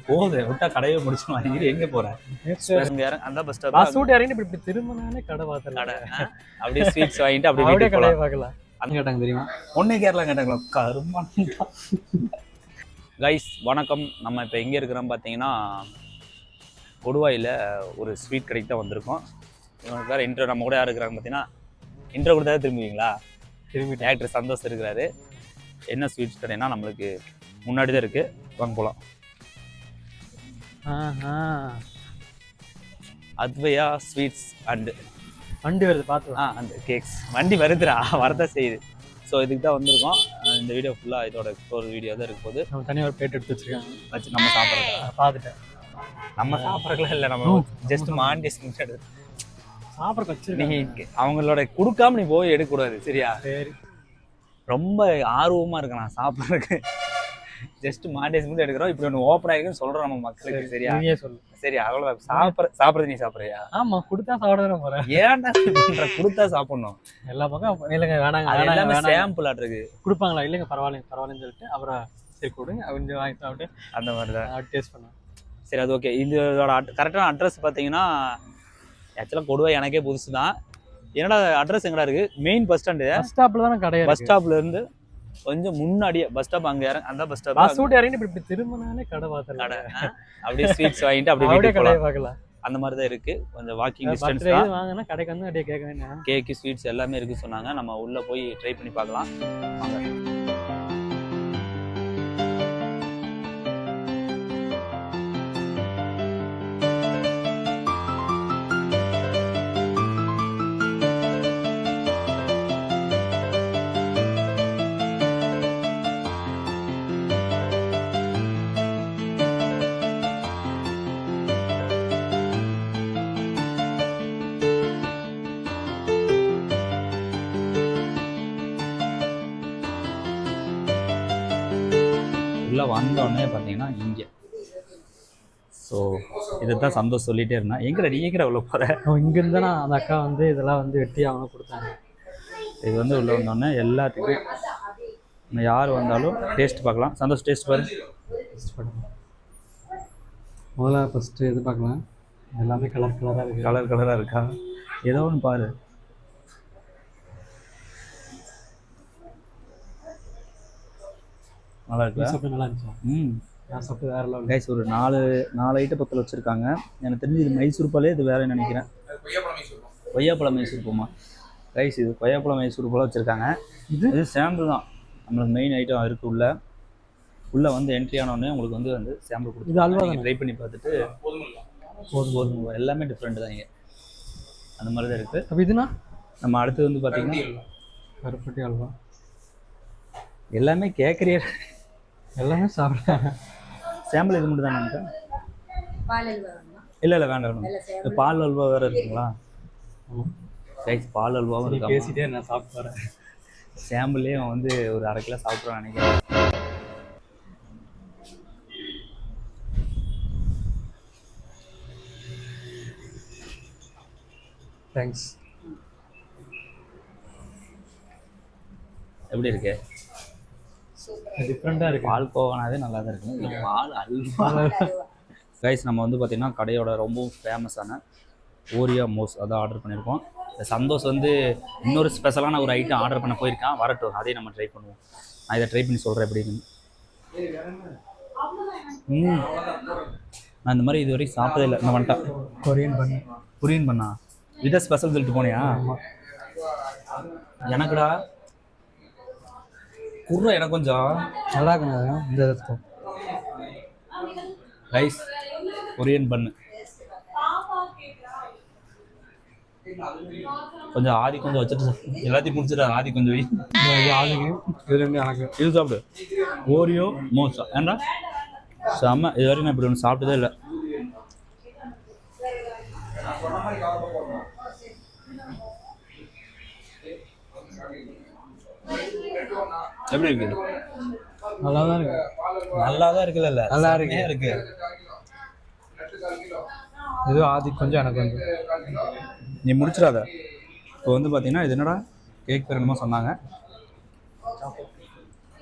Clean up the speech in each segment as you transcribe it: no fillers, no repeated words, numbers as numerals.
போகுது விட்டா கடையை முடிச்சுமா எங்க போறேன் அந்த பஸ் ஸ்டாப் சூட் இறங்கி இப்படி திரும்பினாலே கடை பார்த்தல கடை அப்படியே ஸ்வீட்ஸ் வாங்கிட்டு அப்படியே கடையை பார்க்கலாம். அந்த கேட்டாங்க தெரியுமா ஒன்னே கேரளா கேட்டாங்களா கருமான். கைஸ் வணக்கம். நம்ம இப்போ எங்கே இருக்கிறோம் பார்த்தீங்கன்னா கொடுவாயில் ஒரு ஸ்வீட் கடைக்கு தான் வந்திருக்கோம். இவனுக்கு வேறு இன்ட்ரோ நம்ம கூட யார் இருக்கிறாங்க பார்த்தீங்கன்னா இன்ட்ரோ கொடுத்தா திரும்புவீங்களா? திரும்பி டேரக்டர் சந்தோஷ் இருக்கிறாரு. என்ன ஸ்வீட்ஸ் கடைனா நம்மளுக்கு முன்னாடி தான் இருக்குது, வாங்க போகலாம். அத்வையா ஸ்வீட்ஸ் அண்டு வண்டி வருது பார்த்துக்கலாம். அந்த கேக்ஸ் வண்டி வருதுடா, வரதான் செய்யுது. ஸோ இதுக்கு தான் வந்திருக்கோம். இந்த வீடியோ ஃபுல்லாக இதோட எக்ஸ்ப்ளோர் வீடியோ தான் இருக்கும் போது நம்ம தனியாக ஒரு பிளேட் எடுத்து வச்சுருக்காங்க, வச்சு நம்ம சாப்பிட்றதா பார்த்துட்டேன். நம்ம சாப்பிட்றதுலாம் இல்லை, நம்ம ஜஸ்ட் மாண்டேஸ் எடுத்து சாப்பிட்ற வச்சுருக்கேன். நீ அவங்களோட கொடுக்காம நீ போய் எடுக்கக்கூடாது சரியா? சரி, ரொம்ப ஆர்வமாக இருக்கு நான் சாப்பிட்றதுக்கு. ஜஸ்ட் மாண்டேஸ் மட்டும் எடுக்கிறோம். இப்படி ஒன்று ஓப்பன் ஆகிருக்குன்னு சொல்கிறோம் நம்ம மக்களுக்கு சரியா? சொல்லு சரி, அவ்வளோதான். சாப்பிட்றது நீ சாப்பிட்றியா? ஆமாம், கொடுத்தா சாப்பிட போகிறேன். ஏன்டா பண்ணுற? கொடுத்தா சாப்பிட்ணும். எல்லா பக்கம் இல்லைங்க, வேணாங்க எல்லாமே சாம்பிள் ஆட்ருக்கு கொடுப்பாங்களா? இல்லைங்க பரவாயில்லன்னு சொல்லிட்டு அப்புறம் சரி கொடுங்க கொஞ்சம் வாங்கி சாப்பிட்டு அந்த மாதிரி தான் டேஸ்ட் பண்ணுவேன். சரி, அது ஓகே. இதோட கரெக்டான அட்ரஸ் பார்த்தீங்கன்னா ஆக்சுவலாக கொடுவா எனக்கே புதுசு தான். என்னோட அட்ரஸ் எங்கடா இருக்குது? Main bus stand. பஸ் ஸ்டாப்பில் தானே கடை. பஸ் ஸ்டாப்லேருந்து கொஞ்சம் முன்னாடியே பஸ் ஸ்டாப், அங்கே அந்த பஸ் ஸ்டாப் சூட் இறங்கி இப்படி திரும்பினாலே கடை பார்த்தல. கடை அப்படியே ஸ்வீட்ஸ் வாங்கிட்டு அப்படியே கடையை பார்க்கலாம். அந்த மாதிரி தான் இருக்குது. கொஞ்சம் வாக்கிங் டிஸ்டன்ஸ் தான். வாங்கினா கடைக்கு வந்து அப்படியே கேட்க வேண்டாம். கேக்கு ஸ்வீட்ஸ் எல்லாமே இருக்குது சொன்னாங்க. நம்ம உள்ளே போய் ட்ரை பண்ணி பார்க்கலாம் வாங்க. உள்ளே வந்தோடனே பார்த்தீங்கன்னா இங்கே ஸோ இதை தான் சந்தோஷம் சொல்லிகிட்டே இருந்தேன். எங்கடா நீ எங்கடா உள்ள போகிற? இங்கேருந்து தான் அந்த அக்கா வந்து இதெல்லாம் வந்து வெட்டி அவங்க கொடுத்தாங்க. இது வந்து உள்ளே வந்தோடனே எல்லாத்துக்கும் யார் வந்தாலும் டேஸ்ட் பார்க்கலாம். சந்தோஷ் டேஸ்ட் பாரு. டேஸ்ட் பண்ணுங்க. முதல்ல ஃபஸ்ட்டு இது பார்க்கலாம். எல்லாமே கலர் கலராக இருக்குது. கலர் கலராக இருக்கா? ஏதோ ஒன்று பாரு. நல்லா இருக்கு. நல்லா இருந்துச்சு. நான் சாப்பிட்டு வேறு லெவல். கைஸ் ஒரு 4 ஐட்டம் பத்தில் வச்சுருக்காங்க. எனக்கு தெரிஞ்சு இது மைசூர் பாலே, இது வேறு நினைக்கிறேன். கொய்யாப்பழம் மைசூர் போமா கைஸ்? இது கொய்யாப்பழம் மைசூர் போல வச்சுருக்காங்க. இது சாம்பிள் தான். நம்மளுக்கு மெயின் ஐட்டம் இருக்குது. உள்ளே வந்து என்ட்ரி ஆனோடனே உங்களுக்கு வந்து சாம்பிள் கொடுத்து இது அல்வா ட்ரை பண்ணி பார்த்துட்டு போதும். எல்லாமே டிஃப்ரெண்ட் தான் இங்கே. அந்த மாதிரி தான் இருக்குது. அப்போ இதுனா நம்ம அடுத்து வந்து பார்த்திங்கன்னா கருப்பட்டி அல்வா. எல்லாமே கேட்குறிய எல்லாமே சாப்பிட்றேன். சாம்பிள் இது மட்டும் தானே? இல்லை வேண்டாம். இந்த பால் அல்வா வேறு இருக்குங்களா? கைஸ் பால் அல்வாவும் இருக்கு. பேசிட்டே நான் சாப்பிட்டு வரேன். சாம்பிளே அவன் வந்து ஒரு 1/2 கிலோ சாப்பிட்றான் நினைக்கிறேன். தேங்க்ஸ். எப்படி இருக்கு? டிஃப்ரெண்ட்டாக இருக்குது. பால் கோவானாவே நல்லா தான் இருக்குது. பால் அல்வா. கைஸ் நம்ம வந்து பார்த்திங்கன்னா கடையோட ரொம்பவும் ஃபேமஸான ஓரியா மோஸ் அதான் ஆர்டர் பண்ணியிருக்கோம். சந்தோஷ் வந்து இன்னொரு ஸ்பெஷலான ஒரு ஐட்டம் ஆர்டர் பண்ண போயிருக்கான். வரட்டும், அதையும் நம்ம ட்ரை பண்ணுவோம். நான் இதை ட்ரை பண்ணி சொல்கிறேன் எப்படின்னு. நான் இந்த மாதிரி இது வரைக்கும் சாப்பிட்டதே இல்லை. நான் வந்துட்டேன். கொரியன் பண்ணா இதை ஸ்பெஷல் சொல்லிட்டு போனியா? எனக்குடா குர்ரா எனக்கு கொஞ்சம் நல்லா இருக்குங்க. இந்த ரைஸ் கொரியன் பண்ணு கொஞ்சம் ஆதி கொஞ்சம் வச்சுட்டு எல்லாத்தையும் முடிச்சுட்டு ஆதி கொஞ்சம் வை. ஆதிக்கு இது ரெண்டு எனக்கு இது சாப்பிடு. ஓரியோ மோசா ஏன்டா செம்ம. இது வரைக்கும் நான் இப்படி ஒன்று சாப்பிட்டதே இல்லை. எப்படி இருக்கு? நல்லா தான் இருக்கு. நல்லா தான் இருக்குல்ல? நல்லா இருக்கு. இது ஆதி கொஞ்சம் எனக்கு வந்து நீ முடிச்சிடாத. இப்போ வந்து பார்த்தீங்கன்னா இது என்னடா கேக் பேர் என்னமோ சொன்னாங்க.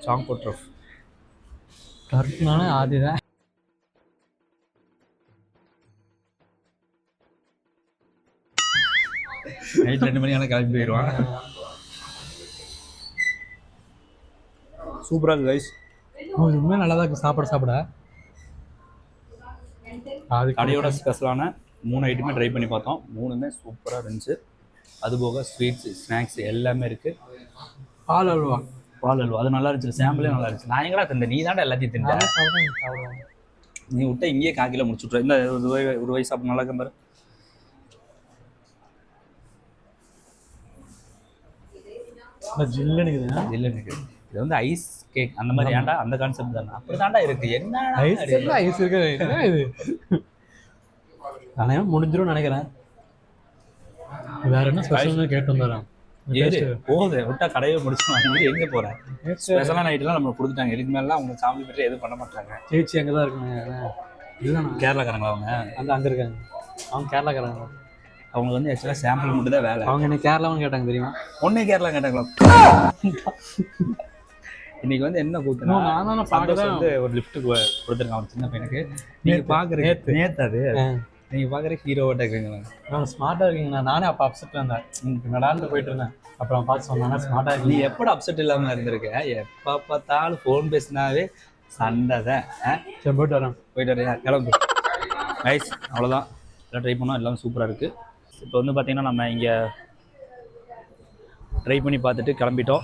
சாங்கோ ட்ரஃப். கரெக்டான ஆதி தான். நைட் 2 மணி ஆனால் கிளம்பி போயிடுவான். சூப்பராக இருக்கு கைஸ். உண்மையாக நல்லா தான் இருக்குது சாப்பிட. அது கடையோட ஸ்பெஷலான 3 ஐட்டமே ட்ரை பண்ணி பார்த்தோம். 3மே சூப்பராக இருந்துச்சு. அதுபோக ஸ்வீட்ஸ் ஸ்நாக்ஸ் எல்லாமே இருக்குது. பால் அல்வா அது நல்லா இருந்துச்சு. சாம்பிளே நல்லா இருந்துச்சு. நான் எங்கடா திண்டேன், நீ தாண்டா எல்லாத்தையும் திண்டேன். நீ விட்ட இங்கேயே காக்கில முடிச்சுட்ற. இந்த ஒரு வயசு சாப்பிட நல்லா இருக்க பாரு. ஜில்லுன்னு இது வந்து ஐஸ் கேக் அந்த மாதிரி. ஏன்டா அந்த கான்செப்ட் தானே அப்படி தாண்டா இருக்கு. என்ன ஐஸ் இருக்கு இது ஆனால் முடிஞ்சிடும் நினைக்கிறேன். வேற என்ன ஸ்பெஷல்னு கேட்டு வந்துடுறேன். போகுது விட்டா கடையை முடிச்சுவாங்க. எங்கே போகிறேன்? ஸ்பெஷலான ஐட்டம்லாம் நம்ம கொடுத்துட்டாங்க. இதுக்கு மேலாம் அவங்க ஃபேமிலி பற்றி எதுவும் பண்ண மாட்டாங்க. சேச்சி அங்கே தான் இருக்குங்க. இல்லைண்ணா கேரளாக்காரங்களா அவங்க? அங்கே இருக்காங்க. அவங்க கேரளாக்காரங்க. அவங்க வந்து ஆக்சுவலாக சாம்பிள் மட்டும் தான் வேலை. அவங்க என்ன கேரளாவும் கேட்டாங்க தெரியுமா? ஒன்னே கேரளா கேட்டாங்களா? இன்னைக்கு வந்து என்ன கூத்துனா வந்து ஒரு லிஃப்ட் கொடுத்துருக்காங்க ஒரு சின்ன பையனுக்கு. நீங்கள் பார்க்குறீங்க நேற்று அது நீங்கள் பார்க்குற ஹீரோவாக இருக்குங்களா? நான் ஸ்மார்ட்டாக இருக்கீங்கண்ணா. நானே அப்போ அப்செட் இருந்தேன். நடாந்து போயிட்டு இருந்தேன். அப்புறம் பார்த்து சொன்னாங்க ஸ்மார்ட்டாக இருக்கு. நீ எப்போ அப்செட் இல்லாமல் இருந்திருக்க? எப்போ பார்த்தாலும் ஃபோன் பேசினாவே சண்டை தான். சரி போயிட்டு வரையா கிளம்பு ரைஸ். அவ்வளோதான். எல்லாம் ட்ரை பண்ணோம். எல்லாமே சூப்பராக இருக்குது. இப்போ வந்து பார்த்திங்கன்னா நம்ம இங்கே ட்ரை பண்ணி பார்த்துட்டு கிளம்பிட்டோம்.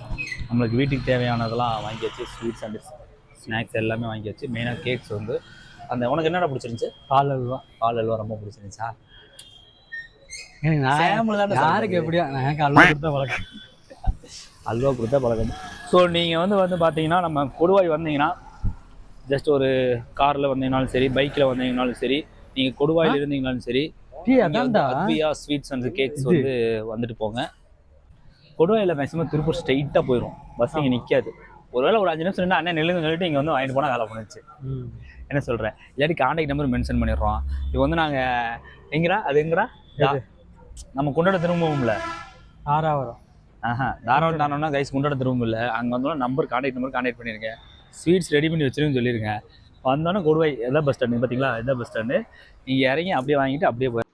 நம்மளுக்கு வீட்டுக்கு தேவையானதெல்லாம் வாங்கியாச்சு. ஸ்வீட்ஸ் அண்ட் ஸ்நாக்ஸ் எல்லாமே வாங்கியாச்சு. மெயினாக கேக்ஸ் வந்து அந்த உனக்கு என்னடா பிடிச்சிருந்துச்சு? பால் அல்வா ரொம்ப பிடிச்சிருந்துச்சா? யாருக்கு எப்படியா எனக்கு அல்வா கொடுத்தா பழக்கம். ஸோ நீங்கள் வந்து பார்த்தீங்கன்னா நம்ம கொடுவாய் வந்தீங்கன்னா ஜஸ்ட் ஒரு காரில் வந்தீங்கனாலும் சரி, பைக்கில் வந்தீங்கனாலும் சரி, நீங்கள் கொடுவாயில் இருந்தீங்கனாலும் சரி, அத்வியா ஸ்வீட்ஸ் அண்ட் கேக்ஸ் வந்து வந்துட்டு போங்க. கொடுவாயில் மேக்ஸிமம் திருப்பூர் ஸ்ட்ரெயிட்டாக போயிடும். பஸ் இங்கே நிற்காது. ஒருவேளை ஒரு 5 நிமிஷம் நின்று அண்ணன் நில்லுன்னு இங்கே வந்து வாங்கிட்டு போனால் வேலை பண்ணிச்சு. என்ன சொல்கிறேன்? இல்லாட்டி கான்டாக்ட் நம்பர் மென்ஷன் பண்ணிடுறோம். இப்போ வந்து நாங்கள் எங்கடா நம்ம குண்டாட திரும்பவும்ல தாராவரம். தாராவரம் கைஸ் குண்டாட திரும்பவும் இல்லை. அங்கே வந்தோன்னா கான்டாக்ட் நம்பர் கான்டாக்ட் பண்ணியிருக்கேன். ஸ்வீட்ஸ் ரெடி பண்ணி வச்சிருன்னு சொல்லியிருங்க. வந்தோன்னே கொடுவாய் எதாவது பஸ் ஸ்டாண்டு பார்த்தீங்களா? எதாவது பஸ் ஸ்டாண்டு நீங்கள் இறங்கி அப்படியே வாங்கிட்டு அப்படியே போய்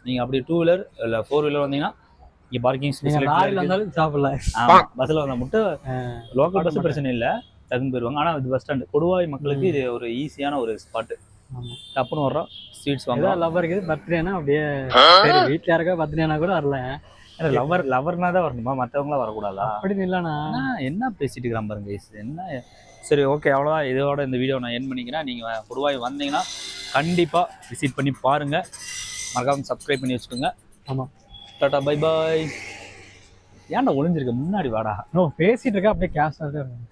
நீங்கள் அப்படியே 2 வீலர் இல்லை 4 வீலர் வந்தீங்கன்னா இங்கே பார்க்கிங் சாப்பிடலாம். பஸ்ஸில் வந்தால் மட்டும் லோக்கல் பஸ் பிரச்சனை இல்லை, டக்குன்னு போயிடுவாங்க. ஆனால் இது பஸ் ஸ்டாண்டு கொடுவாய் மக்களுக்கு இது ஒரு ஈஸியான ஒரு ஸ்பாட்டு. டப்புன்னு வர்றோம். ஸ்வீட்ஸ் வாங்க. லவ்வர் இருக்குது பர்த்டேனா அப்படியே வீட்டில் யாருக்கா பர்த்டேனா கூட வரல. லவர்னா தான் வரணுமா? மற்றவங்களாம் வரக்கூடாதா? அப்படின்னு இல்லைண்ணா. என்ன பேசிட்டு இருக்கிறான் பாருங்க கைஸ். என்ன சரி ஓகே அவ்வளோதான். இதோட இந்த வீடியோ நான் என் பண்ணிக்கிறேன். நீங்கள் கொடுவாய் வந்தீங்கன்னா கண்டிப்பாக விசிட் பண்ணி பாருங்கள். மறக்காம சப்ஸ்கிரைப் பண்ணி வச்சுக்கோங்க. ஆமாம். Tata bye bye. ஏன்டா ஒளிஞ்சிருக்க? முன்னாடி வாடா. பேசிட்டு இருக்க அப்படியே கேஷாலிட்டியாக இருக்கும்.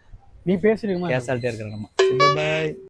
நீ பேசிட்டு இருக்கமா? கேஷாலிட்டியாக இருக்கிற நம்ம. Bye bye.